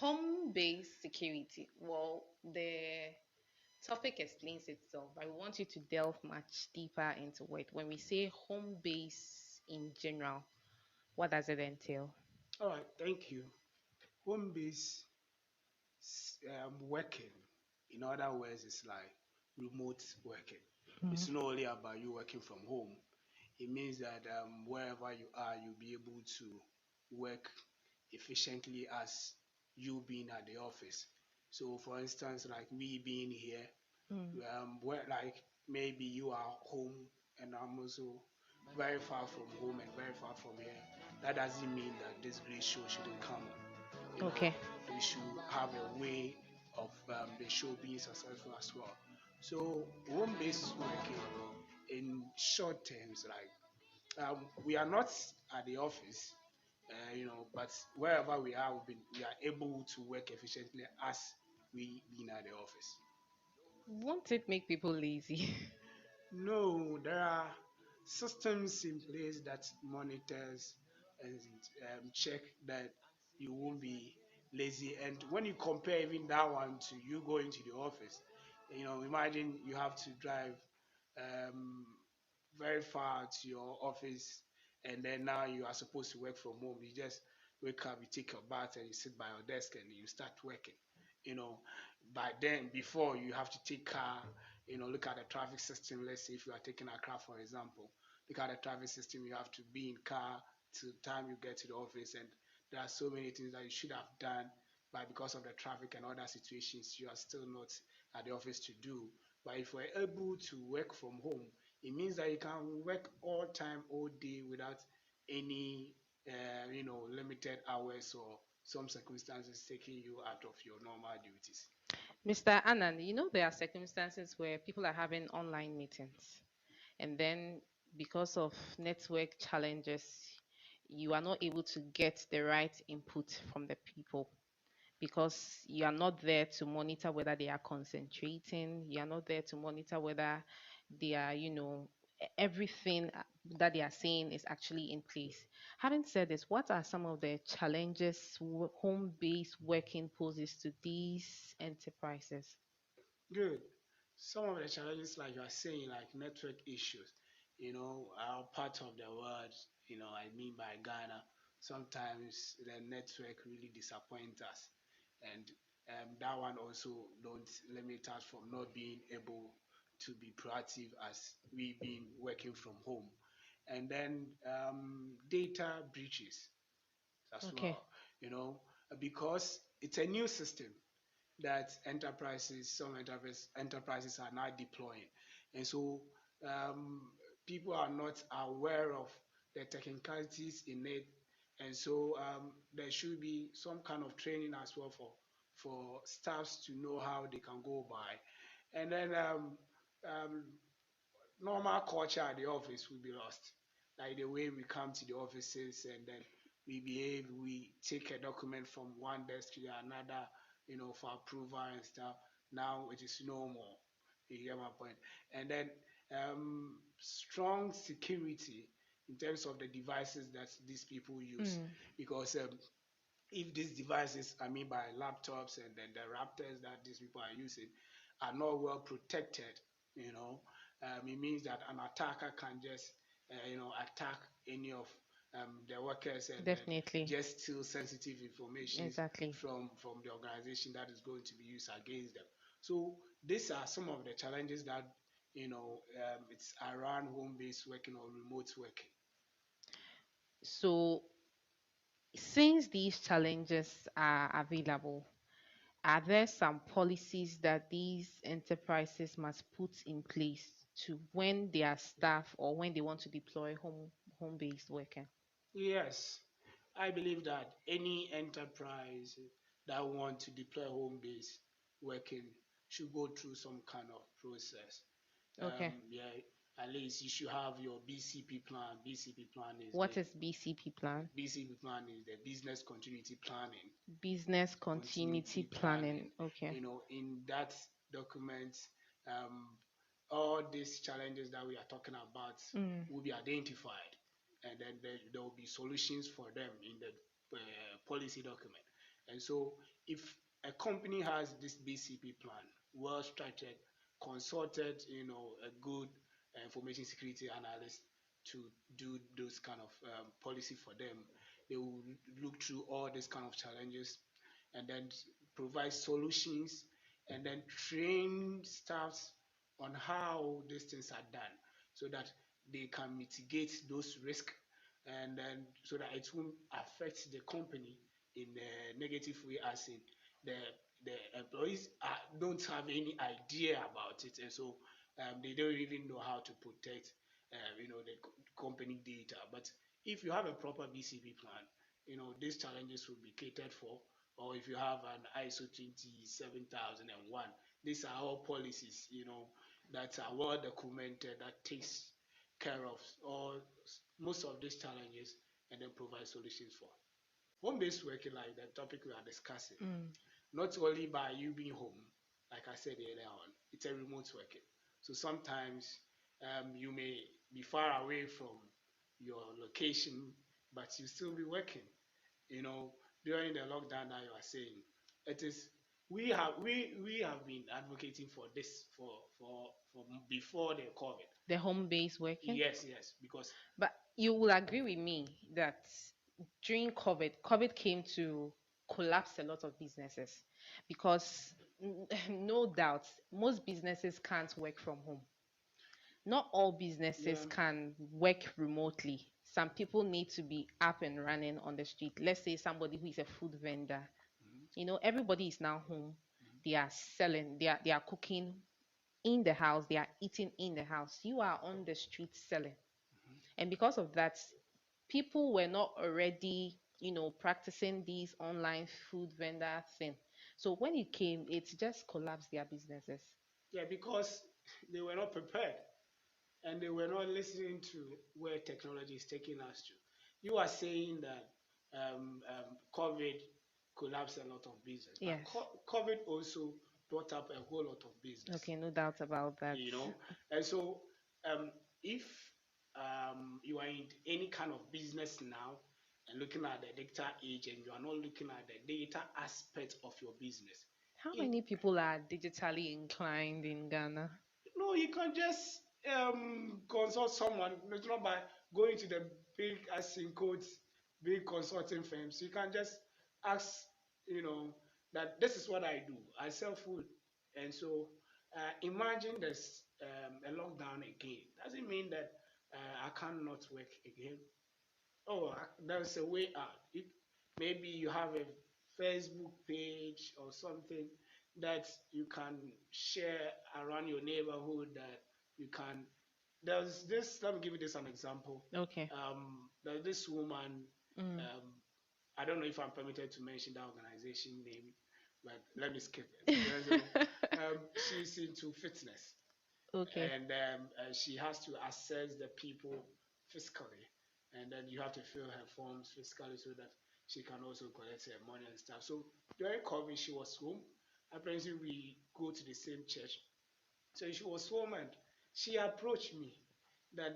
Home-based security. Well, the topic explains itself. I want you to delve much deeper into it. When we say home-based in general, what does it entail? All right, thank you. Home-based working, in other words, is like remote working. It's not only about you working from home. It means that wherever you are, you'll be able to work efficiently as you being at the office. So, for instance, like me being here, Mm. where like maybe you are home and I'm also very far from home and very far from here. That doesn't mean that this great show shouldn't come on. Okay. We should have a way of the show being successful as well. So home-based working, in short terms, like we are not at the office, but wherever we are able to work efficiently as we being at the office. Won't it make people lazy? No, there are systems in place that monitors and check that you won't be lazy. And when you compare even that one to you going to the office, imagine you have to drive um, very far to your office, and then now you are supposed to work from home. You just wake up, you take your bath, and you sit by your desk, and you start working. You know, by then, before you have to take car, look at the traffic system. Let's say if you are taking a car, for example, look at the traffic system. You have to be in car to the time you get to the office, and there are so many things that you should have done, but because of the traffic and other situations, you are still not at the office to do. But if we're able to work from home, it means that you can work all time, all day without any, limited hours or some circumstances taking you out of your normal duties. Mr. Annan, there are circumstances where people are having online meetings, and then because of network challenges, you are not able to get the right input from the people because you are not there to monitor whether they are concentrating, you are not there to monitor whether they are, everything that they are saying is actually in place. Having said this, what are some of the challenges home based working poses to these enterprises? Good. Some of the challenges, like you are saying, like network issues, are part of the world, I mean by Ghana. Sometimes the network really disappoints us. And that one also don't limit us from not being able to be proactive as we been working from home. And then data breaches as Okay. well, because it's a new system that some enterprises are now deploying. And so um, people are not aware of the technicalities in it. And so there should be some kind of training as well for staffs to know how they can go by. And then um, normal culture at the office will be lost. Like the way we come to the offices and then we behave, we take a document from one desk to another, for approval and stuff. Now it is no more. You hear my point? And then strong security in terms of the devices that these people use. Mm. Because if these devices, I mean by laptops and then the raptors that these people are using, are not well protected, it means that an attacker can just, attack any of the workers and then Definitely. just steal sensitive information Exactly. from the organization that is going to be used against them. So these are some of the challenges that it's around home-based working or remote working. So, since these challenges are available, are there some policies that these enterprises must put in place to when their staff or when they want to deploy home based working? Yes, I believe that any enterprise that want to deploy home-based working should go through some kind of process. Okay. Yeah, at least you should have your BCP plan. BCP plan is What the is BCP plan? BCP plan is the business continuity planning. Business continuity Continuity planning. planning. Okay. In that document, um, all these challenges that we are talking about Mm. will be identified, and then there will be solutions for them in the policy document. And so if a company has this BCP plan, well structured, consulted, a good information security analyst to do those kind of policy for them, they will look through all these kind of challenges and then provide solutions and then train staffs on how these things are done so that they can mitigate those risks and then so that it won't affect the company in a negative way, as in the the employees don't have any idea about it, and so they don't even know how to protect the company data. But if you have a proper BCP plan, these challenges will be catered for. Or if you have an ISO 27001, these are all policies that are well documented, that takes care of all most of these challenges and then provide solutions for. Home-based working, like the topic we are discussing, not only by you being home, like I said earlier on, it's a remote working. So sometimes you may be far away from your location, but you still be working. You know, during the lockdown that you are saying, it is we have been advocating for this for before the COVID. The home-based working. Yes, yes, because But you will agree with me that during COVID came to collapse a lot of businesses because no doubt most businesses can't work from home. Not all businesses yeah, can work remotely. Some people need to be up and running on the street. Let's say somebody who is a food vendor. mhm, Everybody is now home. mhm, They are selling, they are cooking in the house, they are eating in the house. You are on the street selling. mhm. And because of that, people were not already, practicing these online food vendor thing. So when it came, it just collapsed their businesses. Yeah, because they were not prepared and they were not listening to where technology is taking us to. You are saying that COVID collapsed a lot of business, but Yes. COVID also brought up a whole lot of business, Okay, no doubt about that. you know. And so, if you are in any kind of business now and looking at the data age and you are not looking at the data aspect of your business, How it, many people are digitally inclined in Ghana? no, you can just consult someone. It's not by going to the big, as in quotes, big consulting firms. You can just ask, you know, that this is what I do. I sell food, and so imagine there's a lockdown again. Doesn't mean that I cannot work again. Oh, there's a way out. Maybe you have a Facebook page or something that you can share around your neighborhood that you can. There's this, let me give you this an example. Okay. There's this woman, Mm. um, I don't know if I'm permitted to mention that organization name, but let me skip it. She's into fitness Okay. and she has to assess the people physically, and then you have to fill her forms physically so that she can also collect her money and stuff. So during COVID, she was home. Apparently, we go to the same church, so she was home and she approached me that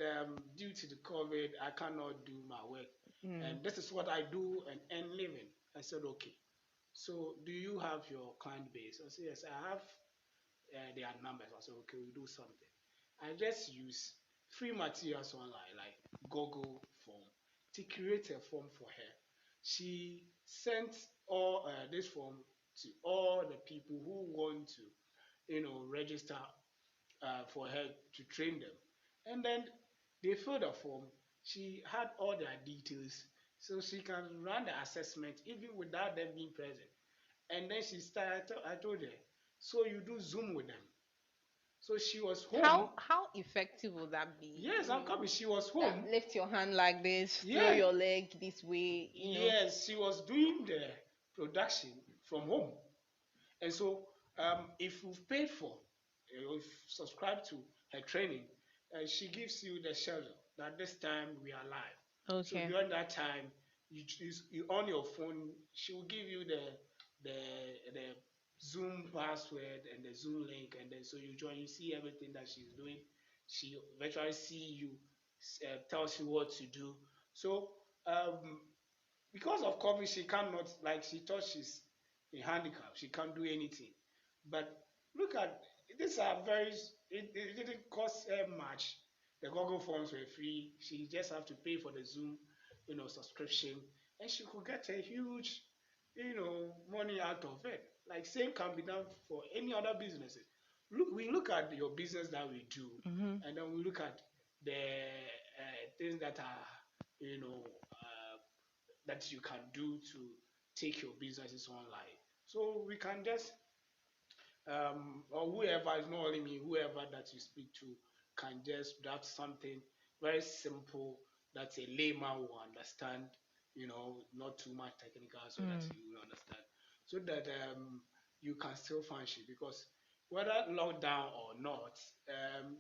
due to the COVID, I cannot do my work, Mm. and this is what I do and earn living. I said, okay. So do you have your client base? I said, yes, I have their numbers. I said, okay, we'll do something. I just use free materials online like Google Form to create a form for her. She sent all this form to all the people who want to, register for her to train them. And then they filled the form. She had all their details so she can run the assessment even without them being present. And then she started, I told her, so you do Zoom with them. So she was home. How effective will that be? Yes, I'm coming. She was That home. lift your hand like this, throw Yeah, your leg this way. yes, she was doing the production from home. And so, if you've paid for, if subscribed to her training, she gives you the schedule that this time we are live. So Okay. during that time, you on your phone, she will give you the the Zoom password and the Zoom link, and then so you join, you see everything that she's doing. She virtually see you, tells you what to do. So because of COVID, she cannot, like she thought she's a handicap. She can't do anything. But look at these are very. It didn't cost her much. The Google Forms were free. She just have to pay for the Zoom, subscription, and she could get a huge, money out of it. Like same can be done for any other businesses. We look at your business that we do, Mm-hmm. and then we look at the things that are, you know, that you can do to take your businesses online. So we can just or whoever, is not only me, whoever that you speak to can just draft something very simple that a layman will understand, not too much technical so that Mm. you will understand. So that you can still function because whether lockdown or not, um,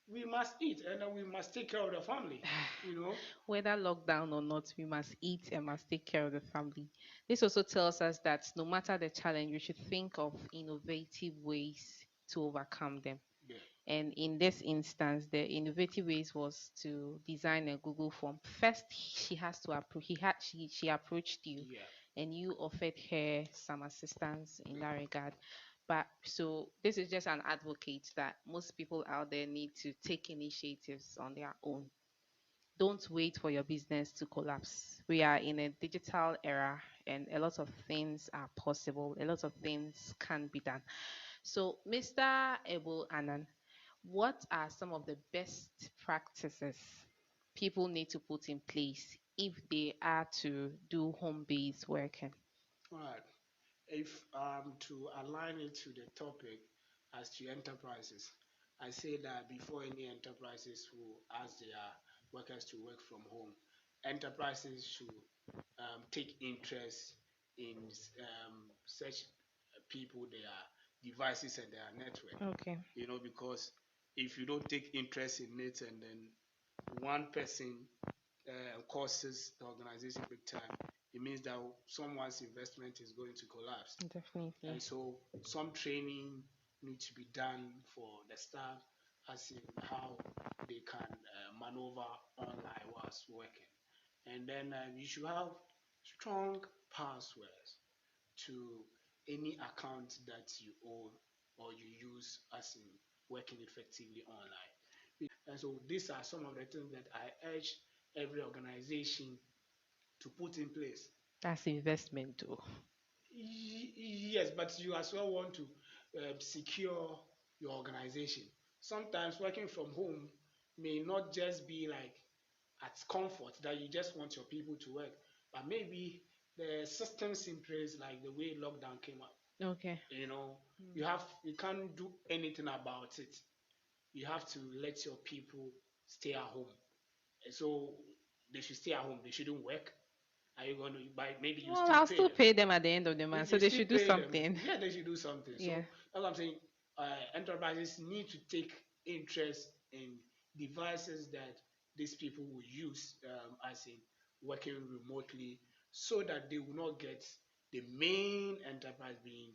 we must eat and then we must take care of the family, you know. Whether lockdown or not, we must eat and must take care of the family. This also tells us that no matter the challenge, we should think of innovative ways to overcome them. Yeah, And in this instance, the innovative ways was to design a Google form. First, she has to approach. She approached you, yeah, and you offered her some assistance in yeah. that regard. But so this is just an advocate that most people out there need to take initiatives on their own. Don't wait for your business to collapse. We are in a digital era, and a lot of things are possible. A lot of things can be done. So, Mr. Ebo Annan, what are some of the best practices people need to put in place if they are to do home-based working? All right. If to align it to the topic as to enterprises, I say that before any enterprises will ask their workers to work from home, enterprises should take interest in such people, their devices and their network. Okay. Because if you don't take interest in it and then one person causes the organization big time, it means that someone's investment is going to collapse. Definitely. And so some training needs to be done for the staff as in how they can maneuver online whilst working. And then you should have strong passwords to any account that you own or you use as in working effectively online. And so these are some of the things that I urge every organization to put in place. That's investment too. Yes, but you as well want to secure your organization. Sometimes working from home may not just be like at comfort that you just want your people to work, but maybe the systems in place, like the way lockdown came up, Okay. you know, Mm. you can't do anything about it. You have to let your people stay at home. And so they should stay at home. They shouldn't work. Are you going to buy? Maybe you Well, still I'll pay still them. pay them at the end of the month, If so you they still should do pay them, something. yeah, they should do something. Yeah. So that's what I'm saying. Enterprises need to take interest in devices that these people will use, as in working remotely, so that they will not get the main enterprise being,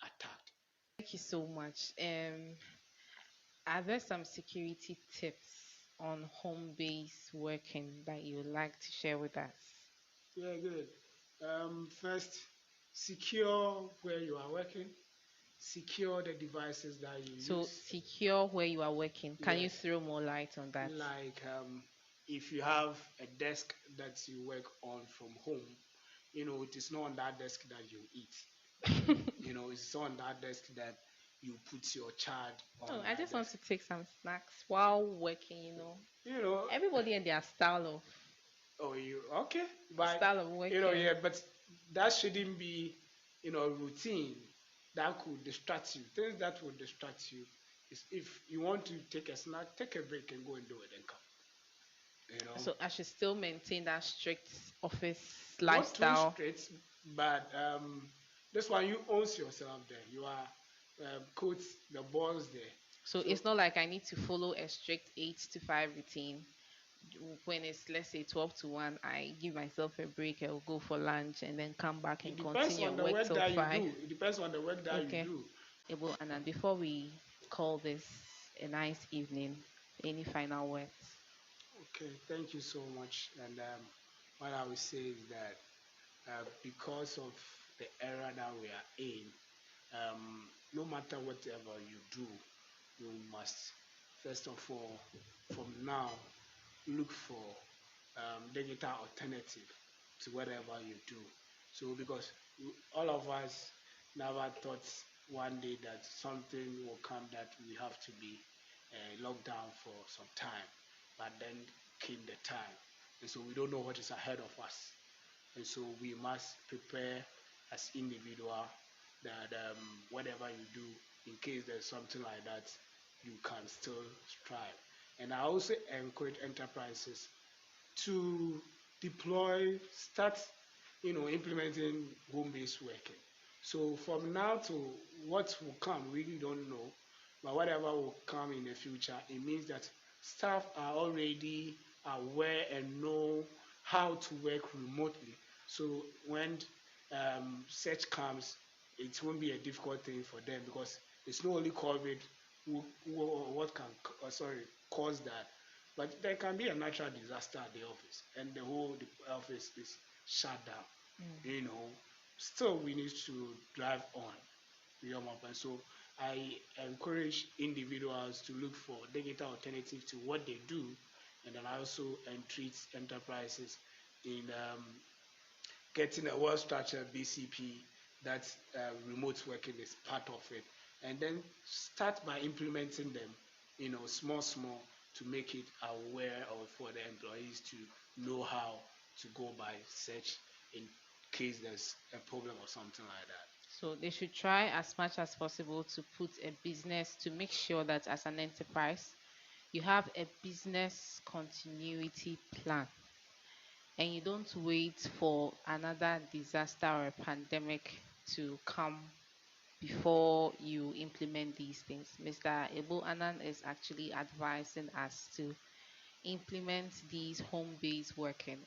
attacked. Thank you so much. Are there some security tips on home-based working that you would like to share with us? Yeah, good. First, secure where you are working. Secure the devices that you So use. secure where you are working. Can you Yes, throw more light on that? like if you have a desk that you work on from home, it is not on that desk that you eat. It's on that desk that you put your child on No, I that just want desk. to take some snacks while working. You know, Everybody and their oh, you okay? But style of working. yeah, but that shouldn't be, a routine that could distract you. Things that would distract you is if you want to take a snack, take a break and go and do it and come. You know, So I should still maintain that strict office not too lifestyle. straight, but this one you owns yourself there. You are coach the balls there. So So it's not like I need to follow a strict 8 to 5 routine. When it's, let's say, 12 to 1, I give myself a break. I'll go for lunch and then come back it and depends continue on and the work work till that you 5. do. It depends on the work that you Okay. do. Able, and then before we call this a nice evening, any final words? Okay, thank you so much. And what I would say is that because of the era that we are in, no matter whatever you do, you must first of all, from now, look for digital alternative to whatever you do. So because all of us never thought one day that something will come that we have to be locked down for some time, but then came the time, and so we don't know what is ahead of us, and so we must prepare as individual that whatever you do, in case there's something like that, you can still strive. And I also encourage enterprises to deploy, start, implementing home-based working. So from now to what will come, we really don't know. But whatever will come in the future, it means that staff are already aware and know how to work remotely. So when such comes, it won't be a difficult thing for them because it's not only COVID what can cause that, but there can be a natural disaster at the office, and the office is shut down. Mm. Still we need to drive on. And so I encourage individuals to look for digital alternatives to what they do, and then I also entreat enterprises in getting a well-structured BCP that remote working is part of it, and then start by implementing them, small, small, to make it aware or for the employees to know how to go by search in case there's a problem or something like that. So they should try as much as possible to put a business to make sure that as an enterprise, you have a business continuity plan and you don't wait for another disaster or a pandemic to come before you implement these things. Mr. Ebo Annan is actually advising us to implement these home-based working,